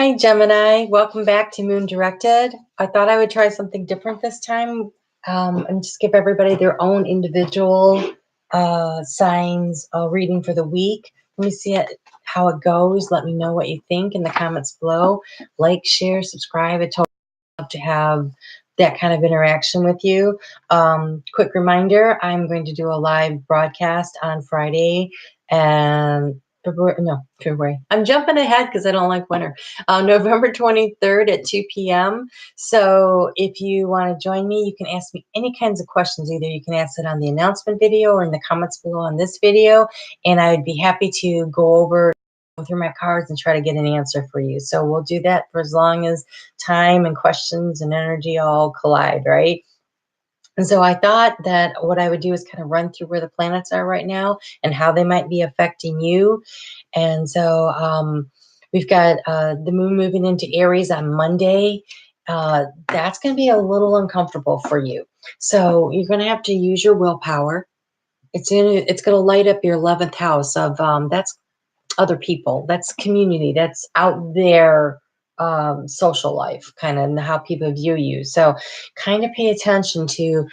Hi, Gemini. Welcome back to Moon Directed. I thought I would try something different this time and just give everybody their own individual signs reading for the week. Let me see how it goes. Let me know what you think in the comments below. Like, share, subscribe. I totally love to have that kind of interaction with you. Quick reminder, I'm going to do a live broadcast on Friday and February. I'm jumping ahead because I don't like winter. November 23rd at 2 p.m. So if you want to join me, you can ask me any kinds of questions. Either you can ask it on the announcement video or in the comments below on this video, and I would be happy to go through my cards and try to get an answer for you. So we'll do that for as long as time and questions and energy all collide, right? And so I thought that what I would do is kind of run through where the planets are right now and how they might be affecting you. And so we've got the moon moving into Aries on Monday. That's going to be a little uncomfortable for you. So you're going to have to use your willpower. It's going to light up your 11th house of that's other people, that's community, that's out there, social life, kind of, and how people view you. So kind of pay attention to,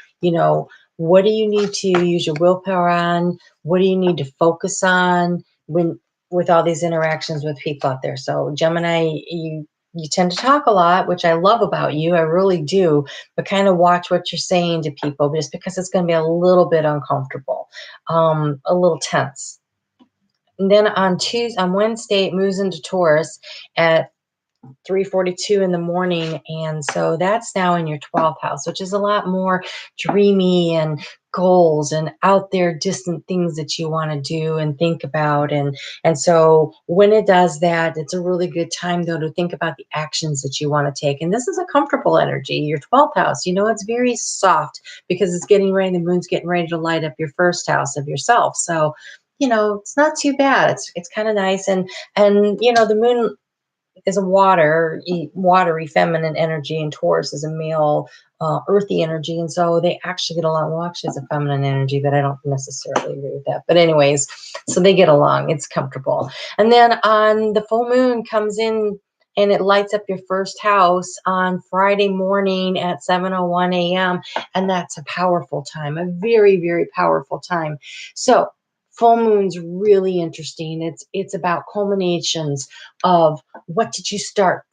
what do you need to use your willpower on? What do you need to focus on when with all these interactions with people out there? So Gemini, you tend to talk a lot, which I love about you. I really do. But kind of watch what you're saying to people, just because it's going to be a little bit uncomfortable, a little tense. And then on Wednesday, it moves into Taurus at 3:42 in the morning. And so that's now in your 12th house, which is a lot more dreamy and goals and out there distant things that you want to do and think about. And so when it does that, it's a really good time, though, to think about the actions that you want to take. And this is a comfortable energy. Your 12th house, it's very soft because it's getting ready. The moon's getting ready to light up your first house of yourself. So it's not too bad. It's kind of nice. And the moon is a watery feminine energy, and Taurus is a male earthy energy. And so they actually get along. Well, actually it's a feminine energy, but I don't necessarily agree with that. But anyways, so they get along. It's comfortable. And then on the full moon comes in and it lights up your first house on Friday morning at 7:01 a.m. And that's a powerful time, a very, very powerful time. So full moon's really interesting. It's about culminations of what did you start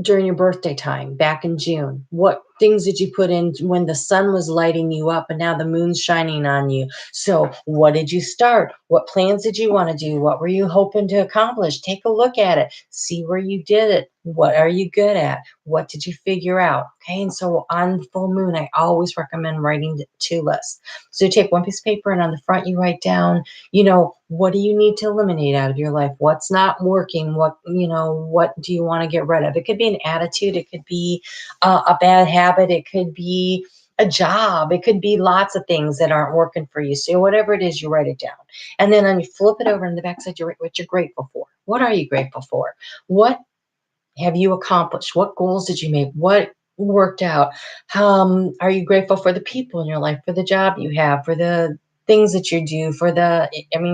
during your birthday time back in June? What things did you put in when the sun was lighting you up and now the moon's shining on you? So what did you start? What plans did you want to do? What were you hoping to accomplish? Take a look at it. See where you did it. What are you good at? What did you figure out? Okay. And so on full moon, I always recommend writing to lists. So you take one piece of paper and on the front you write down, what do you need to eliminate out of your life? What's not working? What do you want to get rid of? It could be an attitude. It could be a bad habit. It could be a job. It could be lots of things that aren't working for you. So whatever it is, you write it down. And then you flip it over on the backside, you write what you're grateful for. What are you grateful for? What have you accomplished? What goals did you make? What worked out? Are you grateful for the people in your life, for the job you have, for the things that you do,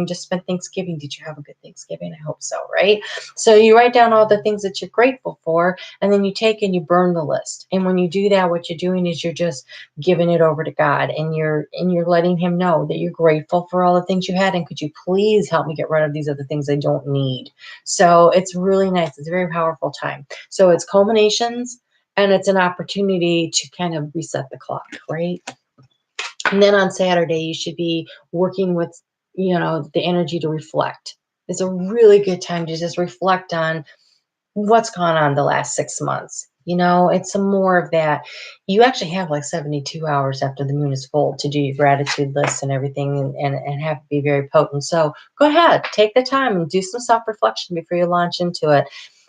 just spent Thanksgiving. Did you have a good Thanksgiving? I hope so, right? So you write down all the things that you're grateful for, and then you take and you burn the list. And when you do that, what you're doing is you're just giving it over to God, and you're letting him know that you're grateful for all the things you had, and could you please help me get rid of these other things I don't need. So it's really nice. It's a very powerful time. So it's culminations, and it's an opportunity to kind of reset the clock, right? And then on Saturday, you should be working with, the energy to reflect. It's a really good time to just reflect on what's gone on the last 6 months. It's some more of that. You actually have like 72 hours after the moon is full to do your gratitude lists and everything and have it be very potent. So go ahead, take the time and do some self-reflection before you launch into it.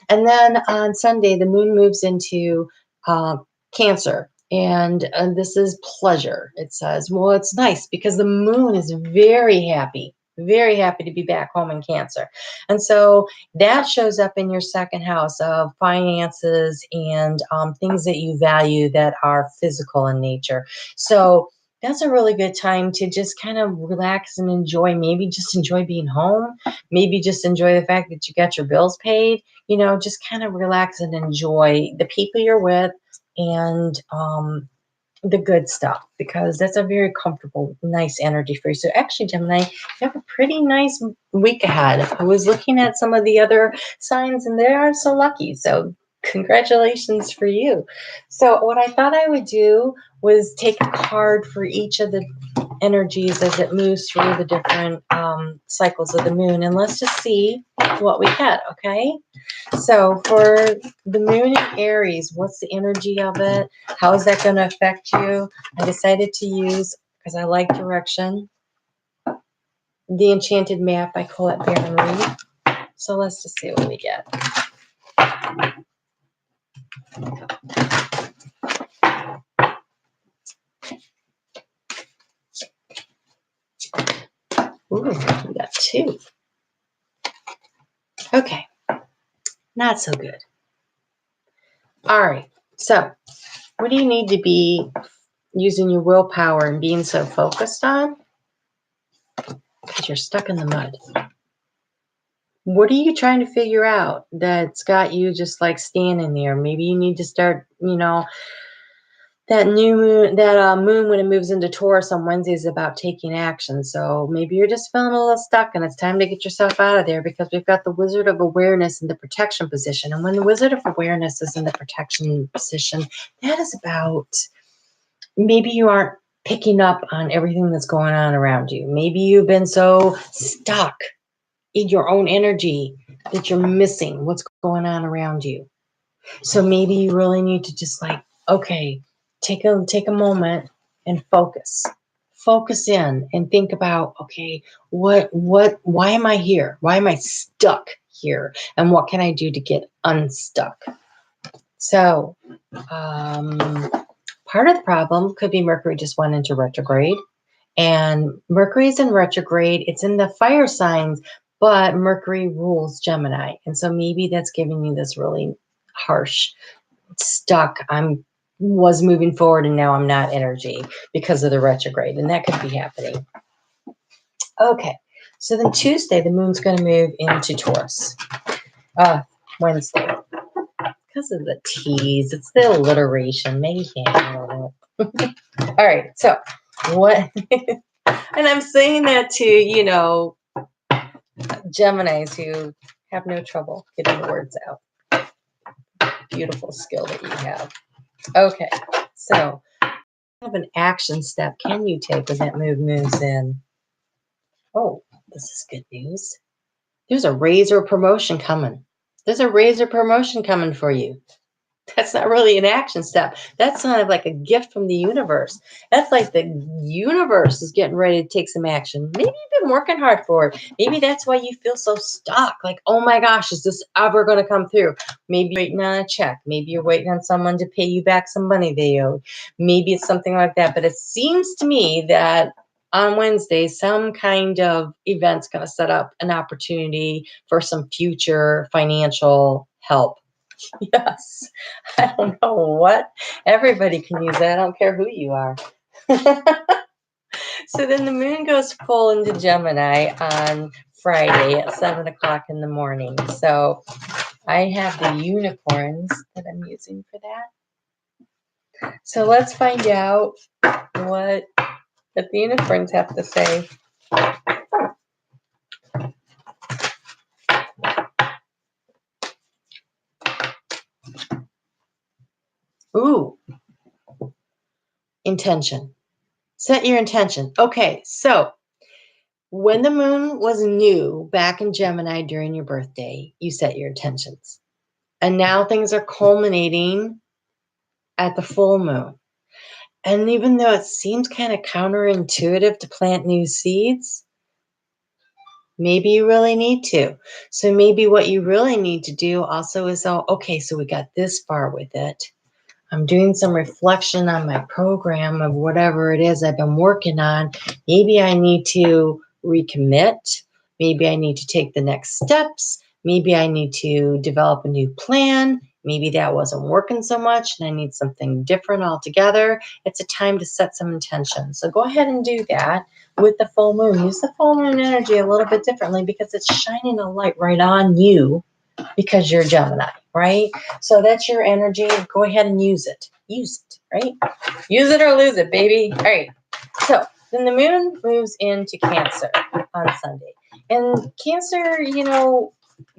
And then on Sunday, the moon moves into Cancer. And this is pleasure. It says, well, it's nice because the moon is very happy to be back home in Cancer. And so that shows up in your second house of finances and things that you value that are physical in nature. So that's a really good time to just kind of relax and enjoy. Maybe just enjoy being home. Maybe just enjoy the fact that you got your bills paid. Just kind of relax and enjoy the people you're with and the good stuff, because that's a very comfortable, nice energy for you. So actually, Gemini, you have a pretty nice week ahead. I was looking at some of the other signs and they aren't so lucky. So congratulations for you. So what I thought I would do was take a card for each of the energies as it moves through the different cycles of the moon, and let's just see what we get. Okay, so for the moon in Aries, what's the energy of it? How is that going to affect you? I decided to use, because I like direction, the Enchanted Map by Colette Baron Reed. So let's just see what we get. Ooh, we got two. Okay, not so good. All right, so what do you need to be using your willpower and being so focused on? Because you're stuck in the mud. What are you trying to figure out that's got you just like standing there? Maybe you need to start, that new moon, that moon when it moves into Taurus on Wednesday is about taking action. So maybe you're just feeling a little stuck and it's time to get yourself out of there, because we've got the Wizard of Awareness in the protection position. And when the Wizard of Awareness is in the protection position, that is about maybe you aren't picking up on everything that's going on around you. Maybe you've been so stuck in your own energy that you're missing what's going on around you. So maybe you really need to just okay, take a moment and focus in and think about, okay, why am I here? Why am I stuck here? And what can I do to get unstuck? So part of the problem could be Mercury just went into retrograde, and Mercury is in retrograde. It's in the fire signs, but Mercury rules Gemini. And so maybe that's giving you this really harsh, stuck, was moving forward and now I'm not energy because of the retrograde. And that could be happening. Okay. So then Tuesday, the moon's going to move into Taurus. Wednesday. Because of the T's. It's the alliteration. Maybe you can't handle it. All right. So what? And I'm saying that to, Geminis who have no trouble getting the words out. Beautiful skill that you have. Okay, so have an action step can you take when that moves in? Oh, this is good news. There's a raise or promotion coming. There's a raise or promotion coming for you. That's not really an action step. That's kind of like a gift from the universe. That's like the universe is getting ready to take some action. Maybe you've been working hard for it. Maybe that's why you feel so stuck. Like, oh my gosh, is this ever going to come through? Maybe you're waiting on a check. Maybe you're waiting on someone to pay you back some money they owed. Maybe it's something like that. But it seems to me that on Wednesday, some kind of event's going to set up an opportunity for some future financial help. Yes. I don't know what. Everybody can use that. I don't care who you are. So then the moon goes full into Gemini on Friday at 7 o'clock in the morning. So I have the unicorns that I'm using for that. So let's find out what the unicorns have to say. Ooh, intention. Set your intention. Okay, so when the moon was new back in Gemini during your birthday, you set your intentions. And now things are culminating at the full moon. And even though it seems kind of counterintuitive to plant new seeds, maybe you really need to. So maybe what you really need to do also is, okay, so we got this far with it. I'm doing some reflection on my program of whatever it is I've been working on. Maybe I need to recommit. Maybe I need to take the next steps. Maybe I need to develop a new plan. maybe that wasn't working so much and I need something different altogether. It's a time to set some intention. So go ahead and do that with the full moon. Use the full moon energy a little bit differently because it's shining a light right on you because you're Gemini, right? So that's your energy. Go ahead and use it. Use it, right? Use it or lose it, baby. All right. So then the moon moves into Cancer on Sunday. And Cancer, you know,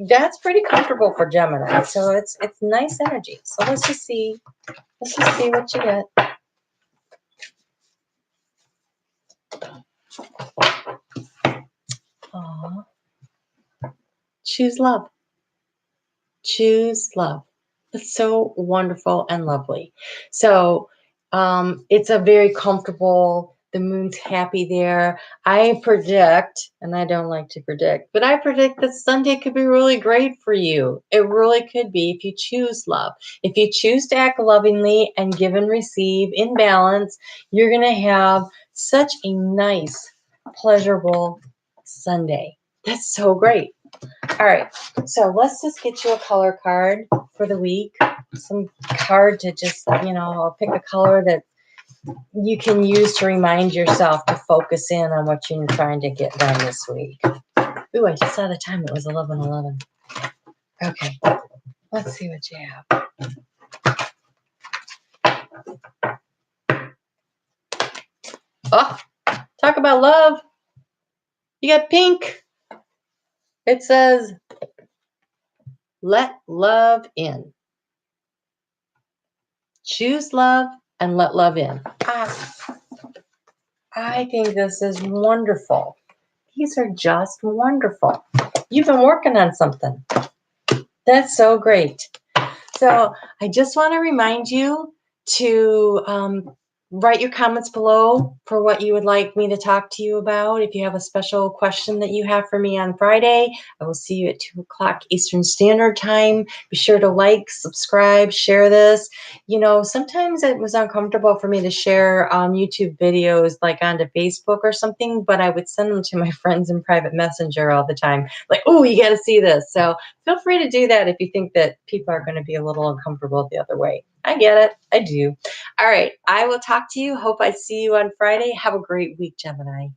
that's pretty comfortable for Gemini. So it's nice energy. So let's just see what you get. Aww. Choose love. Choose love. It's so wonderful and lovely. So it's a very comfortable, the moon's happy there. I predict, and I don't like to predict, but I predict that Sunday could be really great for you. It really could be if you choose love. If you choose to act lovingly and give and receive in balance, you're going to have such a nice, pleasurable Sunday. That's so great. All right, so let's just get you a color card for the week. Some card to just, I'll pick a color that you can use to remind yourself to focus in on what you're trying to get done this week. Ooh, I just saw the time. It was 11:11. Okay, let's see what you have. Oh, talk about love. You got pink. It says, let love in. Choose love and let love in. I think this is wonderful. These are just wonderful. You've been working on something. That's so great. So I just want to remind you to write your comments below for what you would like me to talk to you about. If you have a special question that you have for me on Friday, I will see you at 2 o'clock Eastern Standard Time. Be sure to like, subscribe, share this. You know, sometimes it was uncomfortable for me to share YouTube videos like onto Facebook or something, but I would send them to my friends in private messenger all the time. Like, oh, you got to see this. So feel free to do that if you think that people are going to be a little uncomfortable the other way. I get it. I do. All right. I will talk to you. Hope I see you on Friday. Have a great week, Gemini.